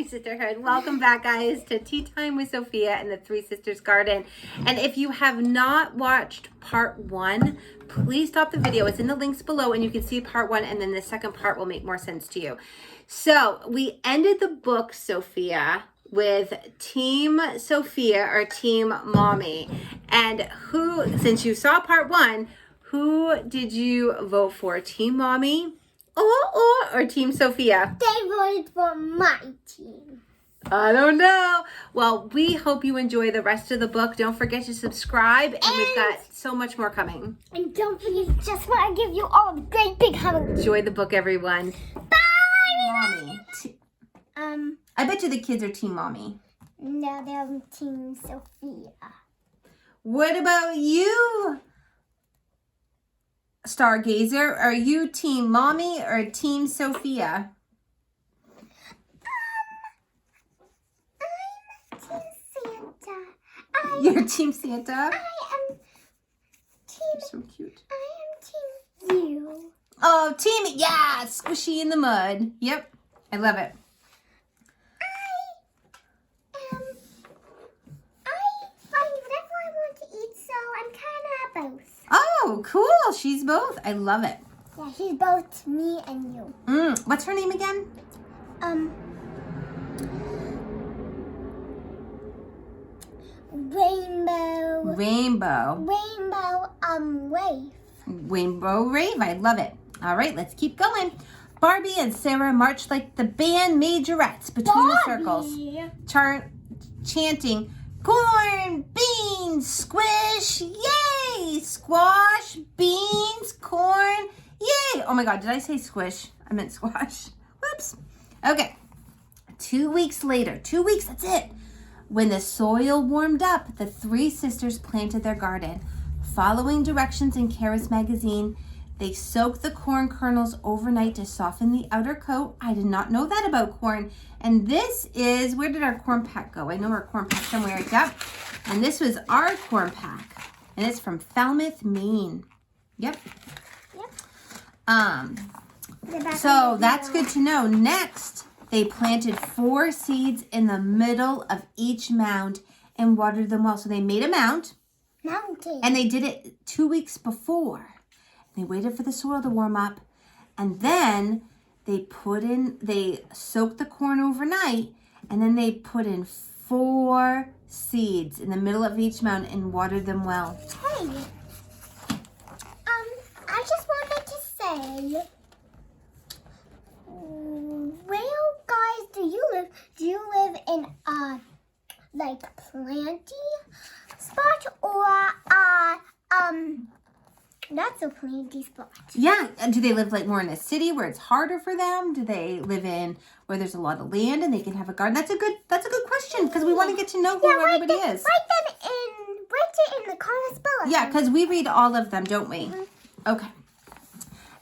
Sisterhood. Welcome back, guys, to Tea Time with Sophia and the Three Sisters Garden. And if you have not watched part 1, please stop the video. It's in the links below and you can see part 1, and then the second part will make more sense to you. So we ended the book, Sophia, with Team Sophia or Team Mommy. And who, since you saw part 1, who did you vote for? Team Mommy or Team Sophia? They voted for my team. I don't know. Well, we hope you enjoy the rest of the book. Don't forget to subscribe, and we've got so much more coming. And don't forget, just want to give you all a great big hug. Enjoy the book, everyone. Bye! Mommy. I bet you the kids are Team Mommy. No, they're Team Sophia. What about you, Stargazer? Are you Team Mommy or Team Sophia? I'm Team Santa. You're Team Santa? I am Team... You're so cute. I am Team You. Oh, Team... Yeah! Squishy in the mud. Yep. I love it. Oh, cool. She's both. I love it. Yeah, she's both me and you. What's her name again? Rainbow. Wave. Rainbow Rave. I love it. All right, let's keep going. Barbie and Sarah marched like the band majorettes between the circles, chanting, corn, beans, squish, yay! Squash, beans, corn, yay! Oh my God, did I say squish? I meant squash. Whoops. Okay. 2 weeks later, 2 weeks, that's it. When the soil warmed up, the three sisters planted their garden. Following directions in Kara's magazine, they soaked the corn kernels overnight to soften the outer coat. I did not know that about corn. And this is, where did our corn pack go? I know our corn pack somewhere. Yep. And this was our corn pack. And it's from Falmouth, Maine. Yep. So that's good to know. Next, they planted 4 seeds in the middle of each mound and watered them well. So they made a mound. Mountain. And they did it 2 weeks before. They waited for the soil to warm up, and then they soaked the corn overnight, and then they put in 4 seeds in the middle of each mound and watered them well. Hey, I just wanted to say, where, guys, do you live? Do you live in a, like, planty spot or not so planty spot? Yeah. Do they live like more in a city where it's harder for them? Do they live in where there's a lot of land and they can have a garden? That's a good question, because we want to get to know who everybody is. Write it in the comments below. Yeah, because we read all of them, don't we? Okay.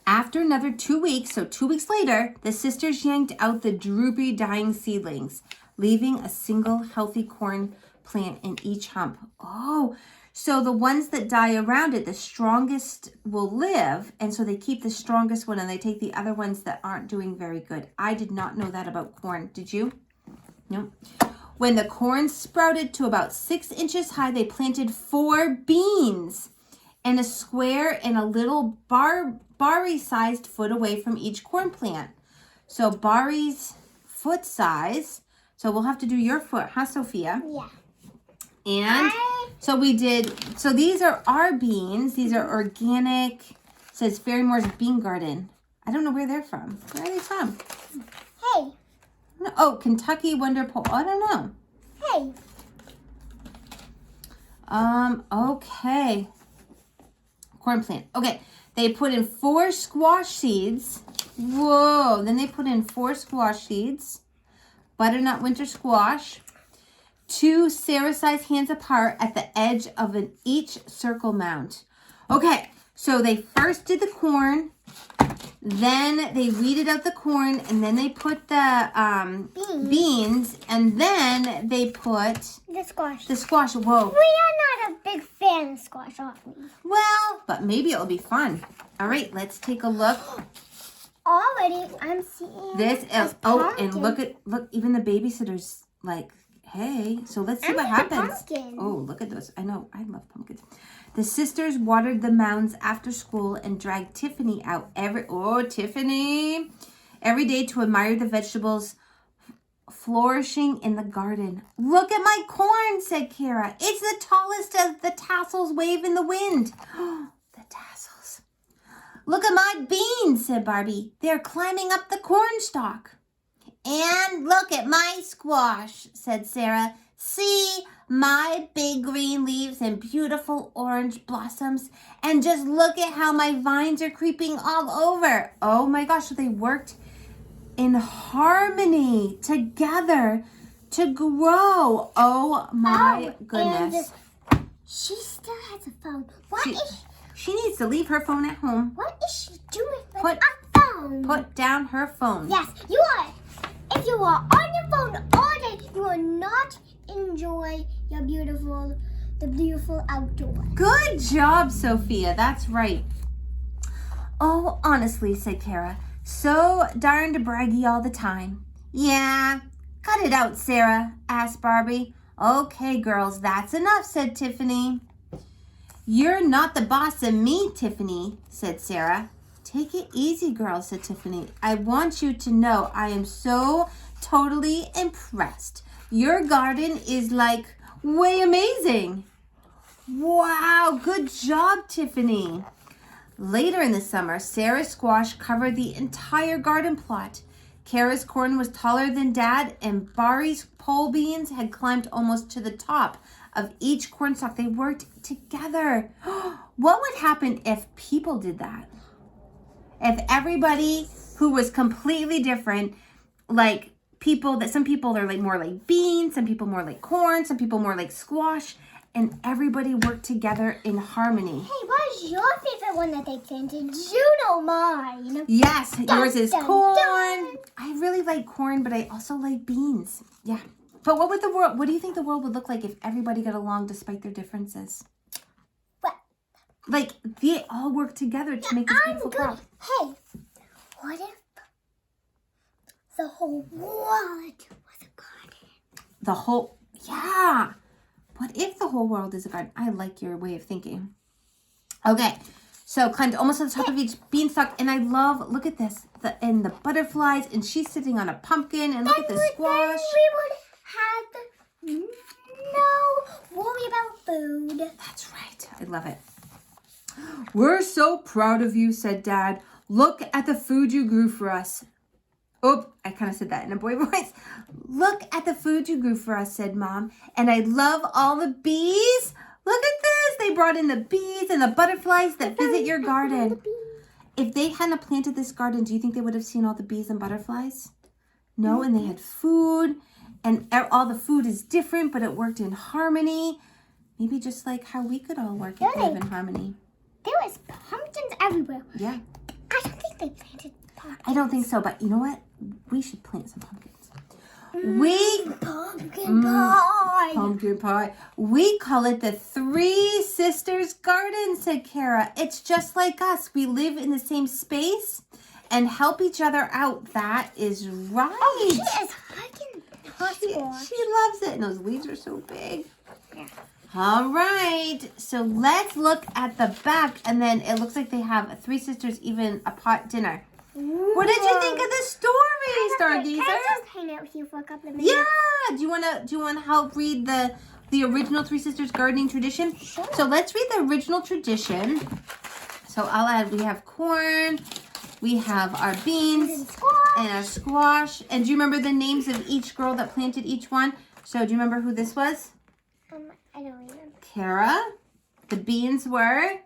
After another 2 weeks, so 2 weeks later, the sisters yanked out the droopy, dying seedlings, leaving a single healthy corn plant in each hump. Oh, so the ones that die around it, the strongest will live, and so they keep the strongest one and they take the other ones that aren't doing very good. I did not know that about corn. Did you? No. When the corn sprouted to about 6 inches high, they planted 4 beans in a square and a little barley-sized foot away from each corn plant. So Barry's foot size. So we'll have to do your foot, huh, Sophia? Yeah. And so we did, so these are our beans. These are organic. It says Ferrymore's Bean Garden. I don't know where they're from. Where are they from? Hey. Oh, Kentucky Wonderful. I don't know. Hey. Okay. Corn plant. Okay. They put in 4 squash seeds. Whoa. Then they put in 4 squash seeds. Butternut winter squash. 2 Sarah-sized hands apart at the edge of each circle mound. Okay, so they first did the corn, then they weeded out the corn, and then they put the beans, and then they put the squash. The squash. Whoa. We are not a big fan of squash, are we? Well, but maybe it'll be fun. All right, let's take a look. already I'm seeing This a is, and pumpkin. look, even the babysitter's like, hey, so let's see I'm what a happens. pumpkin. Oh, look at those. I know, I love pumpkins. The sisters watered the mounds after school and dragged Tiffany out Tiffany, every day to admire the vegetables flourishing in the garden. Look at my corn, said Kara. It's the tallest as the tassels wave in the wind. The tassels. Look at my beans, said Barbie. They're climbing up the cornstalk. And look at my squash, said Sarah. See my big green leaves and beautiful orange blossoms. And just look at how my vines are creeping all over. Oh my gosh, so they worked in harmony together to grow. Oh my goodness. And she still has a phone. She needs to leave her phone at home. What is she doing with a phone? Put down her phone. Yes, you are. If you are on your phone all day, you will not enjoy the beautiful outdoors. Good job, Sophia. That's right. Oh, honestly, said Kara. So darned braggy all the time. Yeah, cut it out, Sarah, asked Barbie. Okay, girls, that's enough, said Tiffany. You're not the boss of me, Tiffany, said Sarah. Take it easy, girls, said Tiffany. I want you to know I am so totally impressed. Your garden is like way amazing. Wow, good job, Tiffany. Later in the summer, Sarah's squash covered the entire garden plot. Kara's corn was taller than Dad, and Bari's pole beans had climbed almost to the top of each cornstalk. They worked together. What would happen if people did that? If everybody who was completely different, like some people are like more like beans, some people more like corn, some people more like squash, and everybody worked together in harmony. Hey, what is your favorite one that they planted? You know mine. Yes, yours is corn. Dun. I really like corn, but I also like beans. Yeah. But what do you think the world would look like if everybody got along despite their differences? What? Like, they all work together to make this beautiful crop. Hey, what if the whole world was a garden? Yeah. What if the whole world is a garden? I like your way of thinking. Okay, so climbed almost to the top of each beanstalk, and I love, look at this, and the butterflies, and she's sitting on a pumpkin, and look at the squash. We would have no worry about food. That's right. I love it. We're so proud of you, said Dad. Look at the food you grew for us. Oh, I kind of said that in a boy voice. Look at the food you grew for us, said Mom. And I love all the bees. Look at this. They brought in the bees and the butterflies that visit your garden. If they hadn't planted this garden, do you think they would have seen all the bees and butterflies? No, and they had food. And all the food is different, but it worked in harmony. Maybe just like how we could all work and live in harmony. There was pumpkins everywhere. Yeah. I don't think they planted pumpkins. I don't think so, but you know what? We should plant some pumpkins. Pumpkin pie. Pumpkin pie. We call it the Three Sisters Garden, said Kara. It's just like us. We live in the same space and help each other out. That is right. Oh, she is hiking. She loves it. And those leaves are so big. Yeah. All right. So let's look at the back. And then it looks like they have Three Sisters even a pot dinner. What did you think of the story, Stargazer? Can I just hang out with you for a couple of minutes? Yeah. Do you wanna help read the original Three Sisters gardening tradition? Sure. So let's read the original tradition. So I'll add. We have corn. We have our beans and our squash. And do you remember the names of each girl that planted each one? So do you remember who this was? I don't remember. Kara. The beans were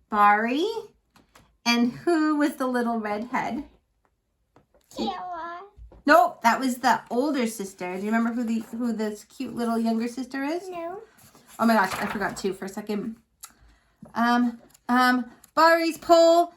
Bari. And who was the little redhead? Kara. Nope, that was the older sister. Do you remember who this cute little younger sister is? No. Oh my gosh, I forgot too for a second. Bari's pole.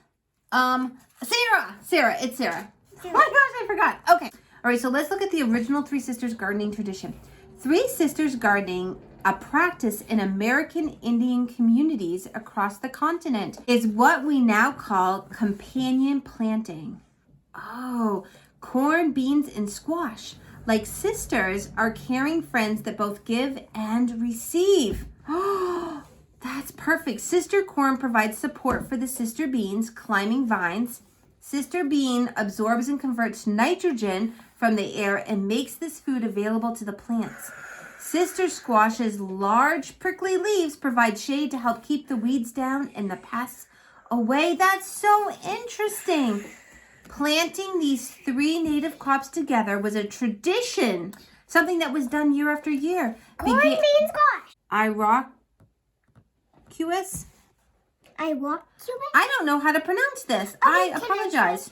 Sarah. It's Sarah. Oh my gosh, I forgot. Okay. All right, so let's look at the original Three Sisters gardening tradition. Three Sisters gardening, a practice in American Indian communities across the continent, is what we now call companion planting. Oh, corn, beans, and squash. Like sisters are caring friends that both give and receive. Oh, that's perfect. Sister corn provides support for the sister beans, climbing vines. Sister bean absorbs and converts nitrogen from the air and makes this food available to the plants. Sister squash's large prickly leaves provide shade to help keep the weeds down and the pests away. That's so interesting. Planting these 3 native crops together was a tradition, something that was done year after year. Corn, beans, squash. Iroquois? Iroquois? I don't know how to pronounce this. I apologize.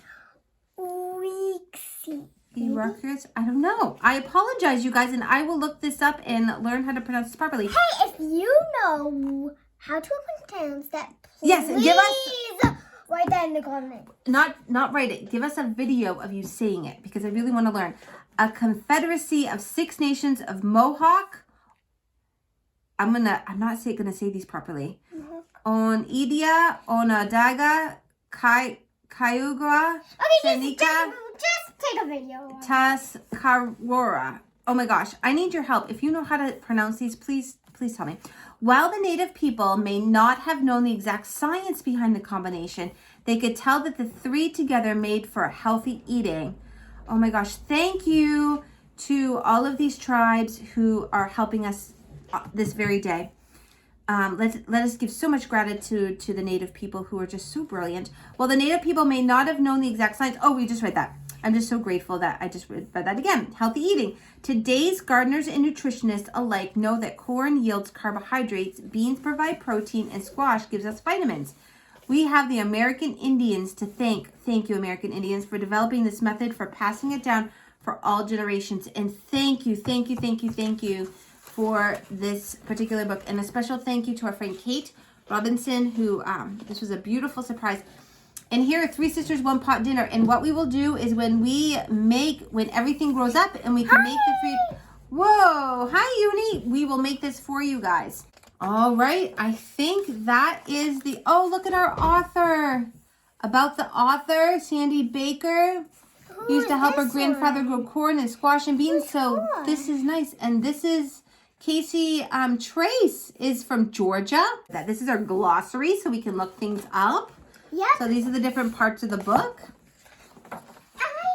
Iroquois? I don't know. I apologize, you guys, and I will look this up and learn how to pronounce this properly. Hey, if you know how to pronounce that, please give us... write that in the comments. Not write it. Give us a video of you saying it because I really want to learn. A confederacy of 6 nations of Mohawk. I'm not gonna say these properly. Oneida, Onondaga, Cayuga, Seneca, just take a video. Tuscarora. Oh my gosh, I need your help. If you know how to pronounce these, please tell me. While the native people may not have known the exact science behind the combination, they could tell that the 3 together made for healthy eating. Oh my gosh, thank you to all of these tribes who are helping us this very day. Let us give so much gratitude to the native people who are just so brilliant. While the native people may not have known the exact science. Oh, we just read that. I'm just so grateful that I just read that again. Healthy eating. Today's gardeners and nutritionists alike know that corn yields carbohydrates, beans provide protein, and squash gives us vitamins. We have the American Indians to thank. Thank you, American Indians, for developing this method, for passing it down for all generations. And thank you for this particular book. And a special thank you to our friend Kate Robinson, who this was a beautiful surprise. And here are 3 Sisters, 1 Pot dinner. And what we will do is when everything grows up and we can make the 3... Whoa! Hi, Uni! We will make this for you guys. All right. I think that is the... Oh, look at our author. About the author, Sandy Baker. Used to help her grandfather grow corn and squash and beans. So this is nice. And this is... Casey Trace is from Georgia. This is our glossary so we can look things up. Yep. So these are the different parts of the book. I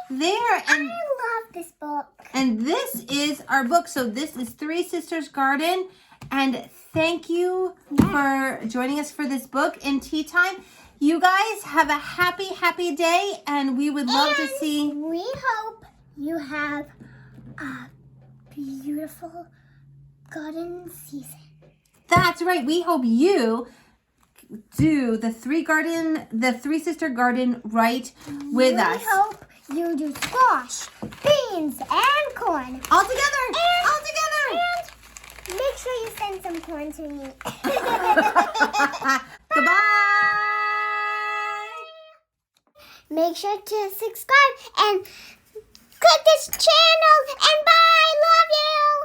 love this book. And this is our book. So this is 3 Sisters Garden. And thank you for joining us for this book in tea time. You guys have a happy day. And we would love to see. We hope you have a beautiful garden season. That's right. We hope you do the 3 Sister Garden right with us. We hope you do squash, beans, and corn. All together. And make sure you send some corn to me. Goodbye. Make sure to subscribe and click this channel. And bye. Love you.